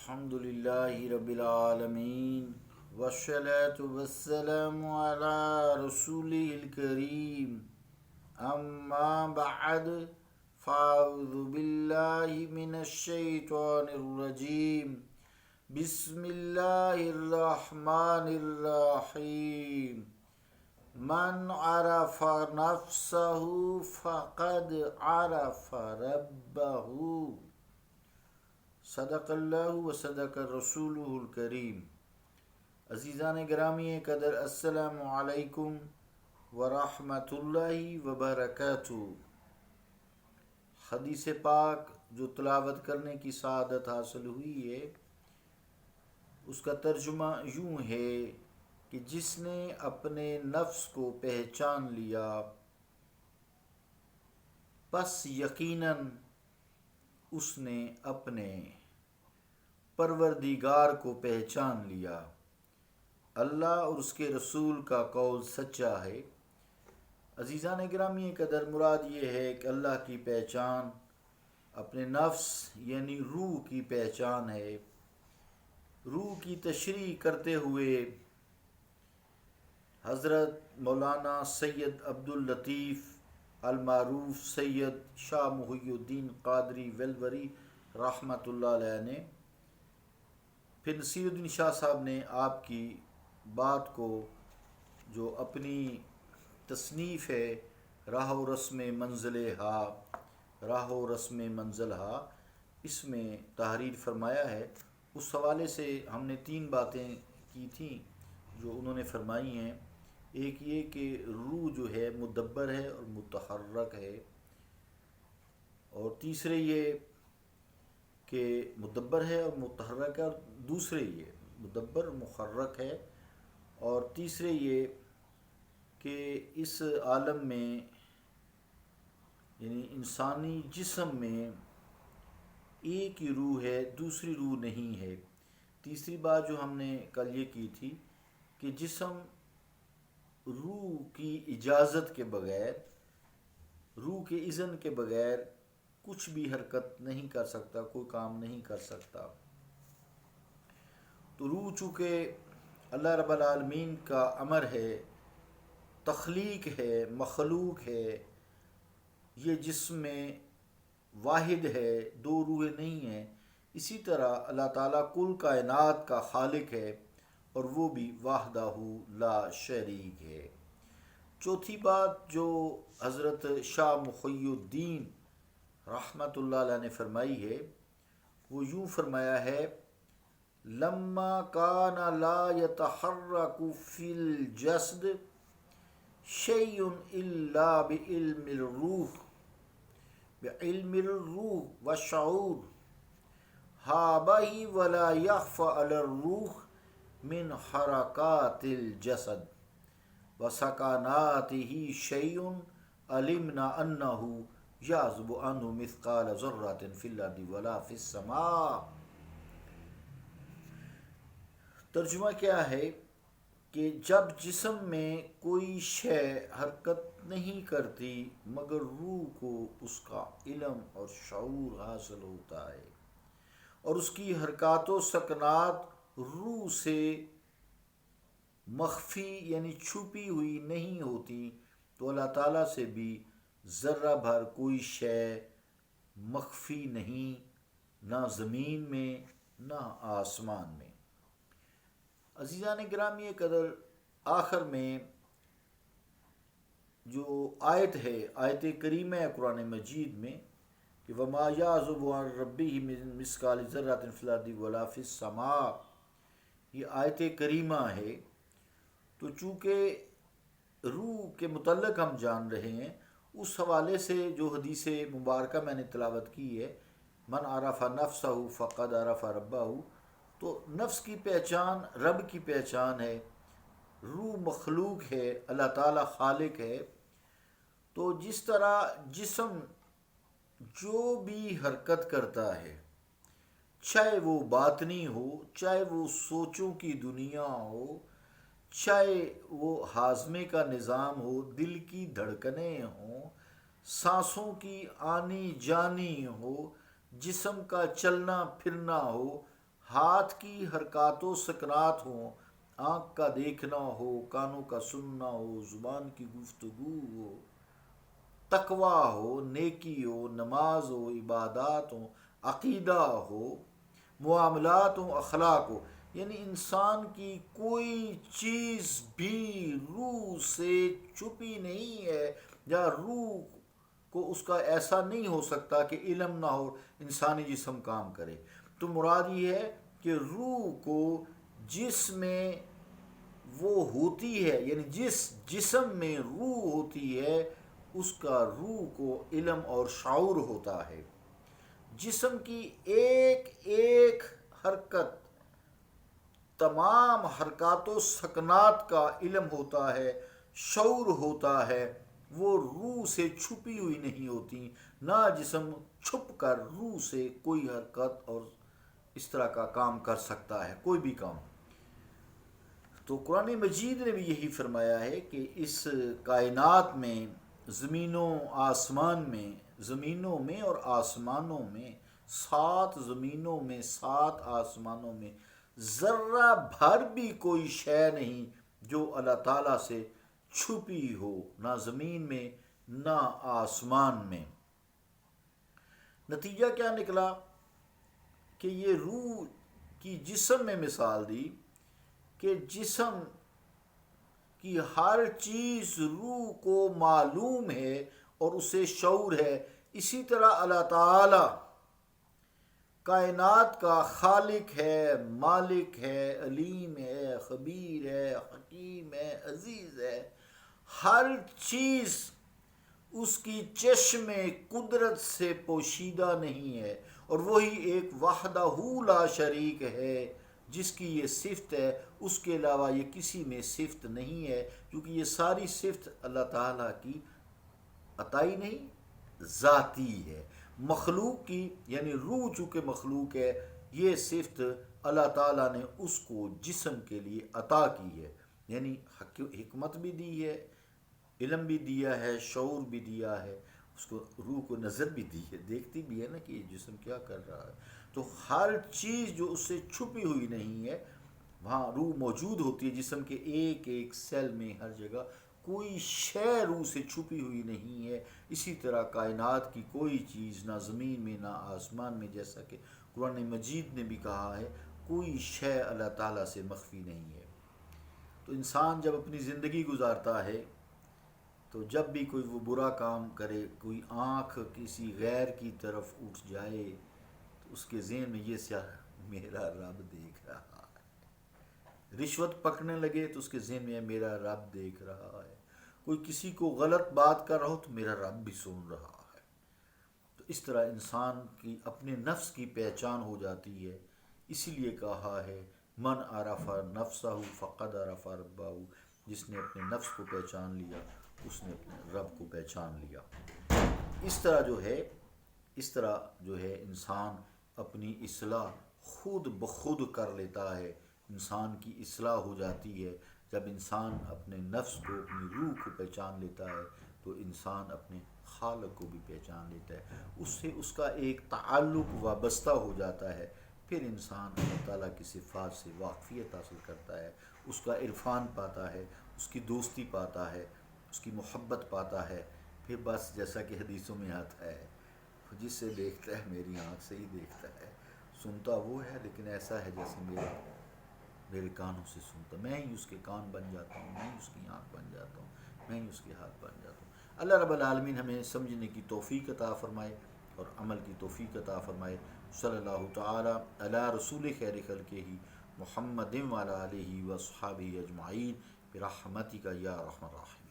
الحمد للہ رب العالمین والصلاة والسلام علی رسولہ الکریم اما بعد فاعوذ باللہ من الشیطان الرجیم بسم اللہ الرحمن الرحیم من عرف نفسہ فقد عرف ربہ صدق اللہ و صدق رسولہ الکریم۔ عزیزان گرامی قدر، السلام علیکم ورحمۃ اللہ وبرکاتہ۔ حدیث پاک جو تلاوت کرنے کی سعادت حاصل ہوئی ہے، اس کا ترجمہ یوں ہے کہ جس نے اپنے نفس کو پہچان لیا پس یقیناً اس نے اپنے پروردگار کو پہچان لیا۔ اللہ اور اس کے رسول کا قول سچا ہے۔ عزیزان گرامی قدر، مراد یہ ہے کہ اللہ کی پہچان اپنے نفس یعنی روح کی پہچان ہے۔ روح کی تشریح کرتے ہوئے حضرت مولانا سید عبداللطیف المعروف سید شاہ محی الدین قادری ویلوری رحمۃ اللہ علیہ نے، پھر نصیر الدین شاہ صاحب نے آپ کی بات کو جو اپنی تصنیف ہے راہ و رسم منزل ہا، راہ و رسم منزل ہا، اس میں تحریر فرمایا ہے۔ اس حوالے سے ہم نے 3 باتیں کی تھیں جو انہوں نے فرمائی ہیں۔ ایک یہ کہ روح جو ہے مدبر ہے اور متحرک ہے، اور تیسرے یہ کہ مدبر ہے اور متحرک ہے، اور دوسرے یہ مدبر محرک ہے، اور تیسرے یہ کہ اس عالم میں یعنی انسانی جسم میں ایک ہی روح ہے، دوسری روح نہیں ہے۔ تیسری بات جو ہم نے کل یہ کی تھی کہ جسم روح کی اجازت کے بغیر، روح کے اذن کے بغیر کچھ بھی حرکت نہیں کر سکتا، کوئی کام نہیں کر سکتا۔ تو روح چونکہ اللہ رب العالمین کا امر ہے، تخلیق ہے، مخلوق ہے، یہ جسم میں واحد ہے، 2 روحیں نہیں ہیں، اسی طرح اللہ تعالیٰ کل کائنات کا خالق ہے اور وہ بھی وحدہ لا شریک ہے۔ چوتھی بات جو حضرت شاہ محی الدین رحمۃ اللہ علیہ نے فرمائی ہے، وہ یوں فرمایا ہے: لما کان لا يتحرک فی الجسد شیء الا بعلم الروح والشعور ہابہ ولا یخفى علی الروح من حرکات الجسد وسکناتہ شیء علمنا انہ یعزب عنہ مثقال ذرۃ فی الارض ولا فی السماء۔ ترجمہ کیا ہے کہ جب جسم میں کوئی شے حرکت نہیں کرتی مگر روح کو اس کا علم اور شعور حاصل ہوتا ہے، اور اس کی حرکات و سکنات روح سے مخفی یعنی چھپی ہوئی نہیں ہوتی، تو اللہ تعالیٰ سے بھی ذرہ بھر کوئی شے مخفی نہیں، نہ زمین میں نہ آسمان میں۔ عزیزان گرامی قدر، آخر میں جو آیت ہے، آیت کریمہ قرآن مجید میں کہ وَمَا يَعْزُبُ عَنْ رَبِّهِ مِن مِثْقَالِ ذَرَّةٍ فِي الْأَرْضِ وَلَا فِي السَّمَاءِ، یہ آیت کریمہ ہے۔ تو چونکہ روح کے متعلق ہم جان رہے ہیں، اس حوالے سے جو حدیث مبارکہ میں نے تلاوت کی ہے، من عرف نفسہ فقد عرف ربہ، تو نفس کی پہچان رب کی پہچان ہے، روح مخلوق ہے، اللہ تعالیٰ خالق ہے۔ تو جس طرح جسم جو بھی حرکت کرتا ہے، چاہے وہ باطنی ہو، چاہے وہ سوچوں کی دنیا ہو، چاہے وہ ہاضمے کا نظام ہو، دل کی دھڑکنیں ہوں، سانسوں کی آنی جانی ہو، جسم کا چلنا پھرنا ہو، ہاتھ کی حرکات و سکنات ہوں، آنکھ کا دیکھنا ہو، کانوں کا سننا ہو، زبان کی گفتگو ہو، تقوی ہو، نیکی ہو، نماز ہو، عبادات ہو، عقیدہ ہو، معاملات ہوں، اخلاق ہو، یعنی انسان کی کوئی چیز بھی روح سے چھپی نہیں ہے، یا روح کو اس کا ایسا نہیں ہو سکتا کہ علم نہ ہو، انسانی جسم کام کرے۔ تو مراد یہ ہے کہ روح کو جس میں وہ ہوتی ہے، یعنی جس جسم میں روح ہوتی ہے اس کا روح کو علم اور شعور ہوتا ہے۔ جسم کی ایک ایک حرکت، تمام حرکات و سکنات کا علم ہوتا ہے، شعور ہوتا ہے، وہ روح سے چھپی ہوئی نہیں ہوتی۔ نہ جسم چھپ کر روح سے کوئی حرکت اور اس طرح کا کام کر سکتا ہے، کوئی بھی کام۔ تو قرآن مجید نے بھی یہی فرمایا ہے کہ اس کائنات میں، زمینوں میں اور آسمانوں میں، 7 زمینوں میں 7 آسمانوں میں ذرہ بھر بھی کوئی شے نہیں جو اللہ تعالیٰ سے چھپی ہو، نہ زمین میں نہ آسمان میں۔ نتیجہ کیا نکلا کہ یہ روح کی جسم میں مثال دی کہ جسم کی ہر چیز روح کو معلوم ہے اور اسے شعور ہے، اسی طرح اللہ تعالی کائنات کا خالق ہے، مالک ہے، علیم ہے، خبیر ہے، حکیم ہے، عزیز ہے۔ ہر چیز اس کی چشم قدرت سے پوشیدہ نہیں ہے، اور وہی ایک وحدہ لا شریک ہے جس کی یہ صفت ہے، اس کے علاوہ یہ کسی میں صفت نہیں ہے، کیونکہ یہ ساری صفت اللہ تعالیٰ کی عطائی نہیں، ذاتی ہے۔ مخلوق کی، یعنی روح چونکہ مخلوق ہے، یہ صفت اللہ تعالیٰ نے اس کو جسم کے لیے عطا کی ہے، یعنی حکمت بھی دی ہے، علم بھی دیا ہے، شعور بھی دیا ہے، اس کو روح کو نظر بھی دی ہے، دیکھتی بھی ہے نا کہ یہ جسم کیا کر رہا ہے۔ تو ہر چیز جو اس سے چھپی ہوئی نہیں ہے، وہاں روح موجود ہوتی ہے، جسم کے ایک ایک سیل میں، ہر جگہ کوئی شے روح سے چھپی ہوئی نہیں ہے۔ اسی طرح کائنات کی کوئی چیز نہ زمین میں نہ آسمان میں، جیسا کہ قرآن مجید نے بھی کہا ہے، کوئی شے اللہ تعالیٰ سے مخفی نہیں ہے۔ تو انسان جب اپنی زندگی گزارتا ہے تو جب بھی کوئی وہ برا کام کرے، کوئی آنکھ کسی غیر کی طرف اٹھ جائے تو اس کے ذہن میں یہ سیاہ، میرا رب دیکھ رہا ہے۔ رشوت پکڑنے لگے تو اس کے ذہن میں میرا رب دیکھ رہا ہے۔ کوئی کسی کو غلط بات کر رہا ہو تو میرا رب بھی سن رہا ہے۔ تو اس طرح انسان کی اپنے نفس کی پہچان ہو جاتی ہے۔ اسی لیے کہا ہے من عرف نفسہ فقد عرف ربہ، جس نے اپنے نفس کو پہچان لیا اس نے اپنے رب کو پہچان لیا۔ اس طرح جو ہے انسان اپنی اصلاح خود بخود کر لیتا ہے۔ انسان کی اصلاح ہو جاتی ہے جب انسان اپنے نفس کو، اپنی روح کو پہچان لیتا ہے، تو انسان اپنے خالق کو بھی پہچان لیتا ہے، اس سے اس کا ایک تعلق وابستہ ہو جاتا ہے۔ پھر انسان اللہ تعالیٰ کی صفات سے واقفیت حاصل کرتا ہے، اس کا عرفان پاتا ہے، اس کی دوستی پاتا ہے، اس کی محبت پاتا ہے۔ پھر بس جیسا کہ حدیثوں میں آتا ہے، جس سے دیکھتا ہے میری آنکھ سے ہی دیکھتا ہے، سنتا وہ ہے لیکن ایسا ہے جیسے میرے کانوں سے سنتا، میں ہی اس کے کان بن جاتا ہوں، میں ہی اس کی آنکھ بن جاتا ہوں، میں ہی اس کے ہاتھ بن جاتا ہوں۔ اللہ رب العالمین ہمیں سمجھنے کی توفیق عطا فرمائے اور عمل کی توفیق عطا فرمائے۔ صلی اللہ تعالی علی رسول خیر خلقہ محمد وعلی آلہ وصحبہ اجمعین برحمتک یا ارحم الراحمین۔